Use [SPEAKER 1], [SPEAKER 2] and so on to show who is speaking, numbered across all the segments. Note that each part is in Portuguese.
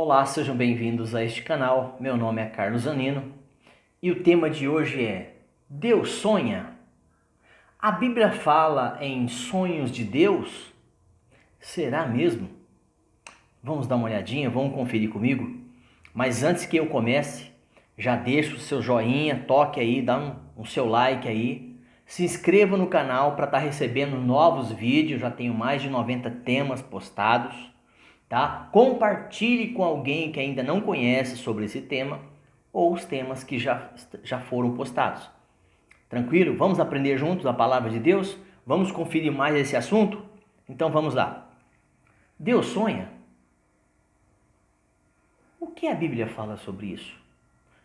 [SPEAKER 1] Olá, sejam bem-vindos a este canal. Meu nome é Carlos Zanino e o tema de hoje é Deus sonha? A Bíblia fala em sonhos de Deus? Será mesmo? Vamos dar uma olhadinha, vamos conferir comigo? Mas antes que eu comece, já deixa o seu joinha, toque aí, dá um seu like aí. Se inscreva no canal para estar recebendo novos vídeos, já tenho mais de 90 temas postados. Tá? Compartilhe com alguém que ainda não conhece sobre esse tema ou os temas que já foram postados. Tranquilo? Vamos aprender juntos a palavra de Deus? Vamos conferir mais esse assunto? Então vamos lá. Deus sonha? O que a Bíblia fala sobre isso?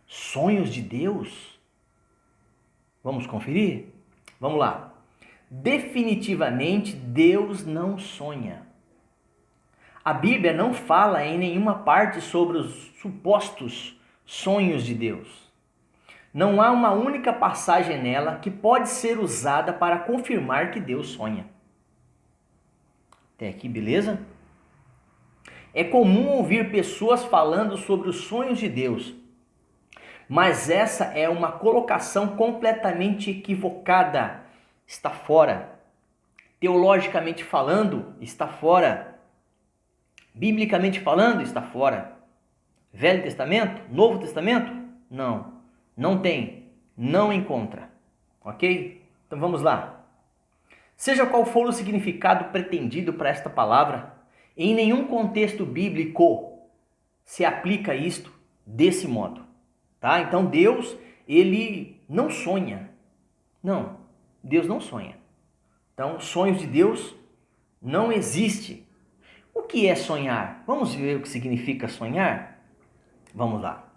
[SPEAKER 1] Sonhos de Deus? Vamos conferir? Vamos lá. Definitivamente Deus não sonha. A Bíblia não fala em nenhuma parte sobre os supostos sonhos de Deus. Não há uma única passagem nela que pode ser usada para confirmar que Deus sonha. Até aqui, beleza? É comum ouvir pessoas falando sobre os sonhos de Deus, mas essa é uma colocação completamente equivocada. Está fora. Teologicamente falando, está fora. Biblicamente falando, está fora. Velho Testamento? Novo Testamento? Não. Não tem. Não encontra. Ok? Então vamos lá. Seja qual for o significado pretendido para esta palavra, em nenhum contexto bíblico se aplica isto desse modo. Tá? Então Deus, ele não sonha. Não. Deus não sonha. Então, sonhos de Deus não existem. O que é sonhar? Vamos ver o que significa sonhar? Vamos lá.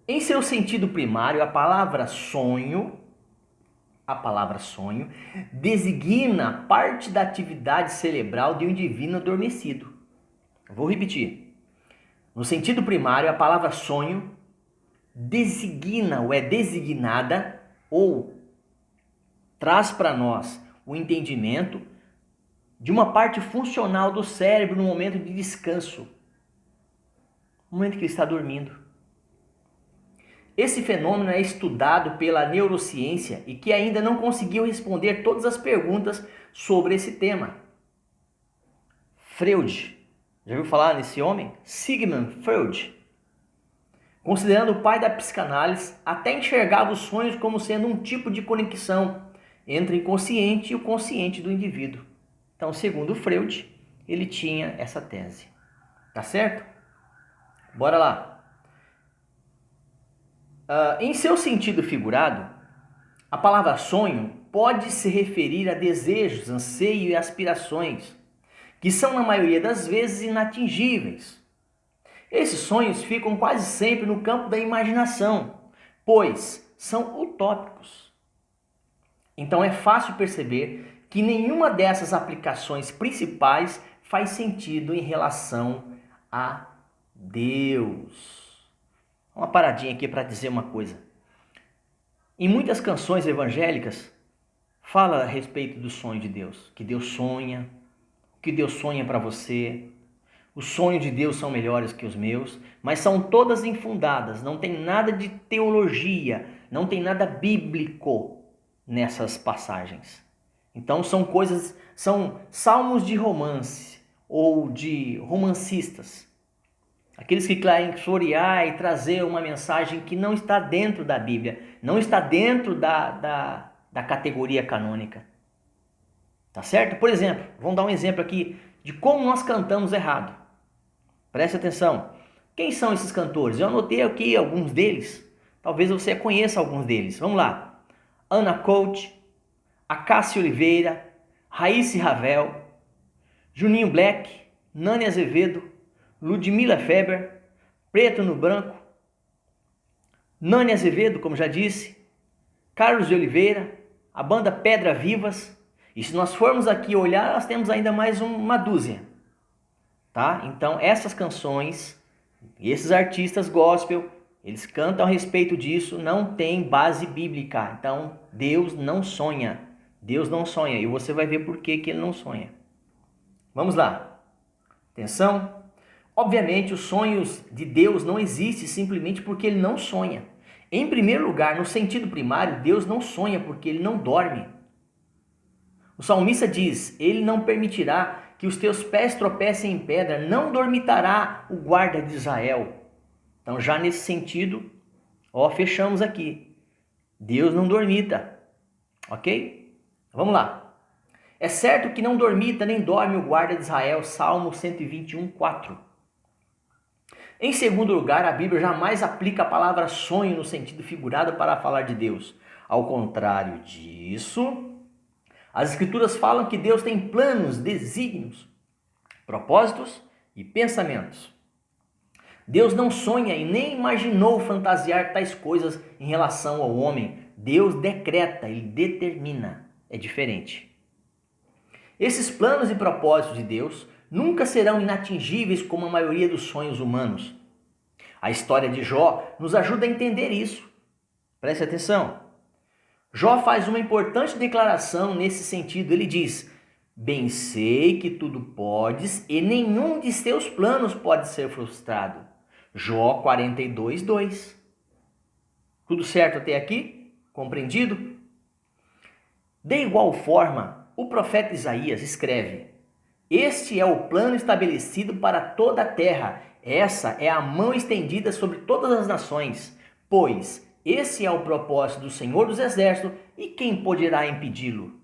[SPEAKER 1] Em seu sentido primário, a palavra sonho designa parte da atividade cerebral de um indivíduo adormecido. Vou repetir. No sentido primário, a palavra sonho designa ou é designada ou traz para nós o entendimento de uma parte funcional do cérebro no momento de descanso, no momento que ele está dormindo. Esse fenômeno é estudado pela neurociência e que ainda não conseguiu responder todas as perguntas sobre esse tema. Freud, já ouviu falar nesse homem? Sigmund Freud, considerando o pai da psicanálise, até enxergava os sonhos como sendo um tipo de conexão entre o inconsciente e o consciente do indivíduo. Então, segundo Freud, ele tinha essa tese. Tá certo? Bora lá. Em seu sentido figurado, a palavra sonho pode se referir a desejos, anseios e aspirações, que são na maioria das vezes inatingíveis. Esses sonhos ficam quase sempre no campo da imaginação, pois são utópicos. Então é fácil perceber que nenhuma dessas aplicações principais faz sentido em relação a Deus. Uma paradinha aqui para dizer uma coisa. Em muitas canções evangélicas, fala a respeito do sonho de Deus. Que Deus sonha, o que Deus sonha para você. Os sonhos de Deus são melhores que os meus, mas são todas infundadas. Não tem nada de teologia, não tem nada bíblico nessas passagens. Então são salmos de romance ou de romancistas. Aqueles que querem florear e trazer uma mensagem que não está dentro da Bíblia, não está dentro da categoria canônica. Tá certo? Por exemplo, vamos dar um exemplo aqui de como nós cantamos errado. Preste atenção. Quem são esses cantores? Eu anotei aqui alguns deles. Talvez você conheça alguns deles. Vamos lá. Ana Coach, Acácio Oliveira, Raíssa Ravel, Juninho Black, Nani Azevedo, Ludmila Feber, Preto no Branco, Nani Azevedo, como já disse, Carlos de Oliveira, a banda Pedra Vivas. E se nós formos aqui olhar, nós temos ainda mais uma dúzia. Tá? Então essas canções, esses artistas gospel, eles cantam a respeito disso, não tem base bíblica. Então Deus não sonha. Deus não sonha. E você vai ver por que ele não sonha. Vamos lá. Atenção. Obviamente, os sonhos de Deus não existem simplesmente porque ele não sonha. Em primeiro lugar, no sentido primário, Deus não sonha porque ele não dorme. O salmista diz: ele não permitirá que os teus pés tropecem em pedra, não dormitará o guarda de Israel. Então, já nesse sentido, fechamos aqui. Deus não dormita, ok? Vamos lá. É certo que não dormita nem dorme o guarda de Israel, Salmo 121, 4. Em segundo lugar, a Bíblia jamais aplica a palavra sonho no sentido figurado para falar de Deus. Ao contrário disso, as Escrituras falam que Deus tem planos, desígnios, propósitos e pensamentos. Deus não sonha e nem imaginou fantasiar tais coisas em relação ao homem. Deus decreta, ele determina. É diferente. Esses planos e propósitos de Deus nunca serão inatingíveis como a maioria dos sonhos humanos. A história de Jó nos ajuda a entender isso. Preste atenção. Jó faz uma importante declaração nesse sentido. Ele diz: bem sei que tudo podes e nenhum de teus planos pode ser frustrado. Jó 42, 2. Tudo certo até aqui? Compreendido? De igual forma, o profeta Isaías escreve: este é o plano estabelecido para toda a terra. Essa é a mão estendida sobre todas as nações. Pois esse é o propósito do Senhor dos Exércitos, e quem poderá impedi-lo?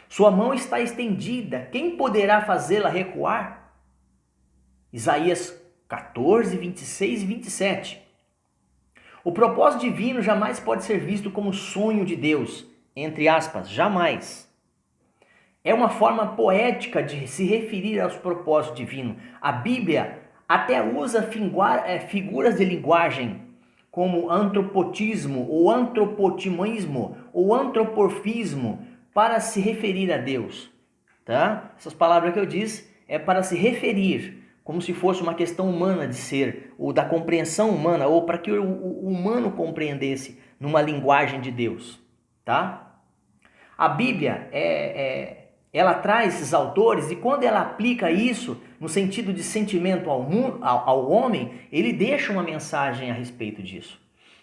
[SPEAKER 1] Sua mão está estendida, quem poderá fazê-la recuar? Isaías 14, 26 e 27. O propósito divino jamais pode ser visto como sonho de Deus, entre aspas, jamais. É uma forma poética de se referir aos propósitos divinos. A Bíblia até usa figuras de linguagem, como antropotismo, ou antropotimismo, ou antropomorfismo, para se referir a Deus. Tá? Essas palavras que eu disse é para se referir, como se fosse uma questão humana de ser, ou da compreensão humana, ou para que o humano compreendesse numa linguagem de Deus. Tá? A Bíblia ela traz esses autores, e quando ela aplica isso no sentido de sentimento ao homem, ele deixa uma mensagem a respeito disso.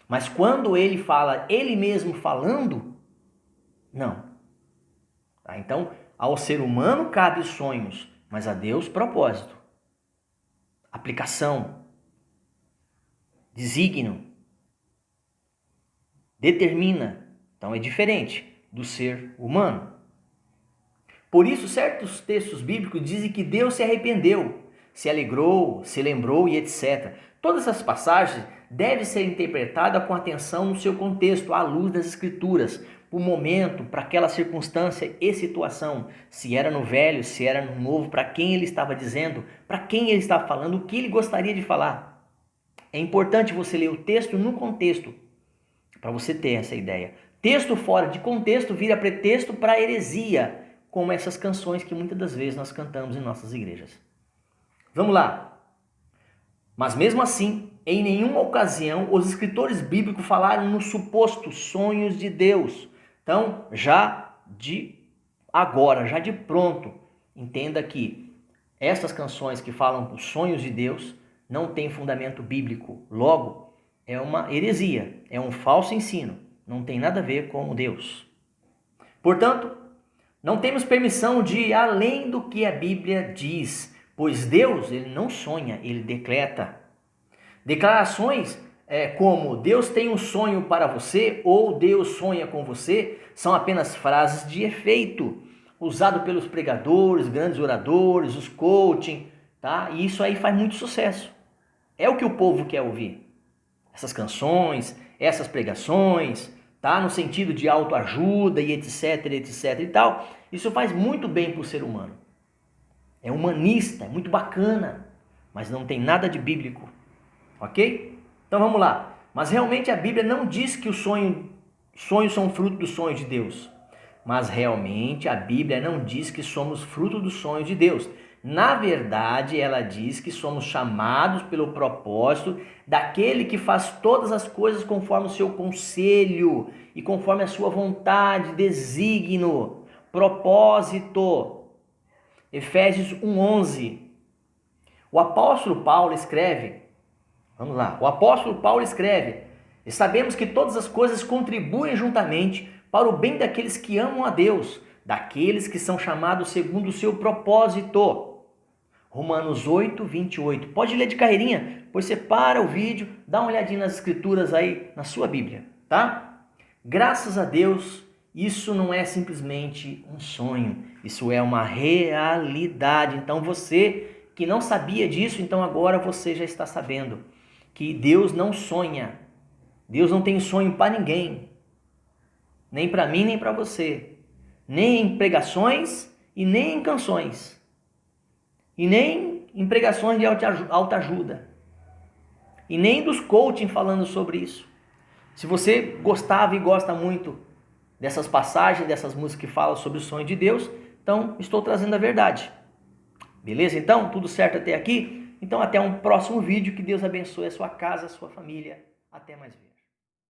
[SPEAKER 1] Mas quando ele fala ele mesmo falando, não. Então, ao ser humano cabe sonhos, mas a Deus propósito, aplicação, desígnio, determina. Então é diferente do ser humano. Por isso, certos textos bíblicos dizem que Deus se arrependeu, se alegrou, se lembrou e etc. Todas essas passagens devem ser interpretadas com atenção no seu contexto, à luz das Escrituras, para o momento, para aquela circunstância e situação. Se era no velho, se era no novo, para quem ele estava dizendo, para quem ele estava falando, o que ele gostaria de falar. É importante você ler o texto no contexto, para você ter essa ideia. Texto fora de contexto vira pretexto para heresia, como essas canções que muitas das vezes nós cantamos em nossas igrejas. Vamos lá. Mas mesmo assim, em nenhuma ocasião os escritores bíblicos falaram nos supostos sonhos de Deus. Então, já de pronto, entenda que essas canções que falam os sonhos de Deus não têm fundamento bíblico. Logo, é uma heresia, é um falso ensino, não tem nada a ver com Deus. Portanto, não temos permissão de ir além do que a Bíblia diz, pois Deus ele não sonha, ele decreta. Declarações como Deus tem um sonho para você ou Deus sonha com você são apenas frases de efeito, usado pelos pregadores, grandes oradores, os coaching, tá? E isso aí faz muito sucesso. É o que o povo quer ouvir. Essas canções, essas pregações, tá? No sentido de autoajuda e etc, etc e tal. Isso faz muito bem para o ser humano. É humanista, é muito bacana, mas não tem nada de bíblico. Ok? Então vamos lá. Mas realmente a Bíblia não diz que os sonhos são fruto dos sonhos de Deus. Mas realmente a Bíblia não diz que somos fruto dos sonhos de Deus. Na verdade, ela diz que somos chamados pelo propósito daquele que faz todas as coisas conforme o seu conselho e conforme a sua vontade, desígnio, propósito. Efésios 1:11. O apóstolo Paulo escreve, vamos lá, o apóstolo Paulo escreve: e sabemos que todas as coisas contribuem juntamente para o bem daqueles que amam a Deus, daqueles que são chamados segundo o seu propósito. Romanos 8, 28. Pode ler de carreirinha, pois você para o vídeo, dá uma olhadinha nas escrituras aí na sua Bíblia, tá? Graças a Deus, isso não é simplesmente um sonho, isso é uma realidade. Então você que não sabia disso, então agora você já está sabendo que Deus não sonha. Deus não tem sonho para ninguém, nem para mim, nem para você, nem em pregações e nem em canções, e nem em pregações de autoajuda, e nem dos coaching falando sobre isso. Se você gostava e gosta muito dessas passagens, dessas músicas que falam sobre o sonho de Deus, então estou trazendo a verdade. Beleza? Então, tudo certo até aqui? Então até um próximo vídeo, que Deus abençoe a sua casa, a sua família. Até mais ver.